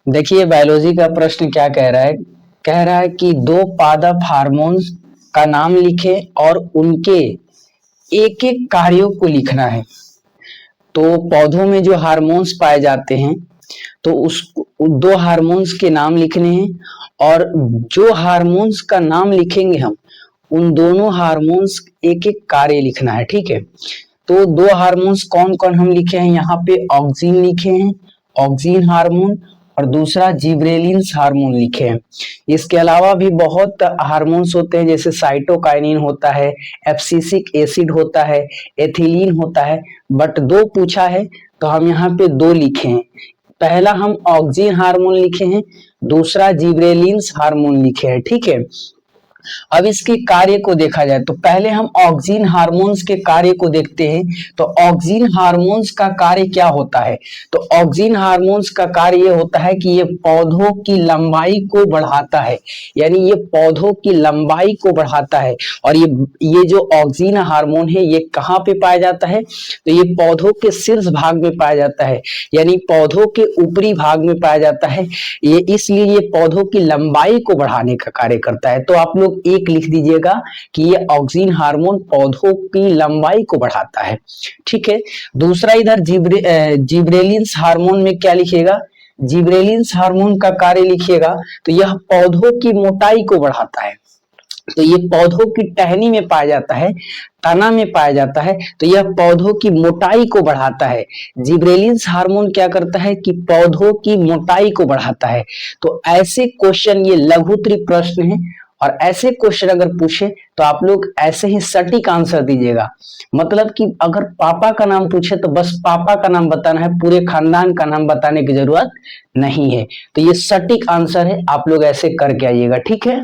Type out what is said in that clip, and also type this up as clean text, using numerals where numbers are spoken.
देखिए बायोलॉजी का प्रश्न क्या कह रहा है। कह रहा है कि दो पादप हार्मोन्स का नाम लिखे और उनके एक एक कार्यों को लिखना है। तो पौधों में जो हार्मोन्स पाए जाते हैं तो उस दो हार्मोन्स के नाम लिखने हैं और जो हार्मोन्स का नाम लिखेंगे हम उन दोनों हार्मोन्स एक एक कार्य लिखना है। ठीक है, तो दो हार्मोन्स कौन कौन हम लिखे हैं, यहाँ पे ऑक्सिन लिखे हैं, ऑक्सिन हार्मोन, और दूसरा जिब्रेलिन्स हार्मोन लिखे हैं। इसके अलावा भी बहुत हार्मोन्स होते हैं, जैसे साइटोकाइनिन होता है, एब्सिसिक एसिड होता है, एथिलीन होता है, बट दो पूछा है तो हम यहाँ पे दो लिखे हैं। पहला हम ऑक्सिन हार्मोन लिखे हैं, दूसरा जिब्रेलिन्स हार्मोन लिखे हैं। ठीक है, अब इसके कार्य को देखा जाए तो पहले हम ऑक्सिन हार्मोन्स के कार्य को देखते हैं। तो ऑक्सिन हार्मोन्स का कार्य क्या होता है, तो ऑक्सिन हार्मोन्स का कार्य ये होता है कि ये पौधों की लंबाई को बढ़ाता है, यानी ये पौधों की लंबाई को बढ़ाता है। और ये जो ऑक्सिन हार्मोन है ये कहाँ पे पाया जाता है, तो ये पौधों के शीर्ष भाग में पाया जाता है, यानी पौधों के ऊपरी भाग में पाया जाता है। ये इसलिए ये पौधों की लंबाई को बढ़ाने का कार्य करता है। तो आप लोग एक लिख दीजिएगा कि ये ऑक्सिन हार्मोन पौधों की लंबाई को बढ़ाता है। ठीक है, दूसरा इधर जिब्रेलिन्स हार्मोन में क्या लिखिएगा, जिब्रेलिन्स हार्मोन का कार्य लिखिएगा तो यह पौधों की मोटाई को बढ़ाता है। तो ये पौधों की टहनी में पाया जाता है, तना में पाया जाता है, तो यह पौधों की मोटाई को बढ़ाता है। जिब्रेलिन्स हार्मोन क्या करता है कि पौधों की मोटाई को बढ़ाता है। तो ऐसे क्वेश्चन, ये लघु उत्तरीय प्रश्न है और ऐसे क्वेश्चन अगर पूछे तो आप लोग ऐसे ही सटीक आंसर दीजिएगा। मतलब कि अगर पापा का नाम पूछे तो बस पापा का नाम बताना है, पूरे खानदान का नाम बताने की जरूरत नहीं है। तो ये सटीक आंसर है, आप लोग ऐसे करके आइएगा। ठीक है।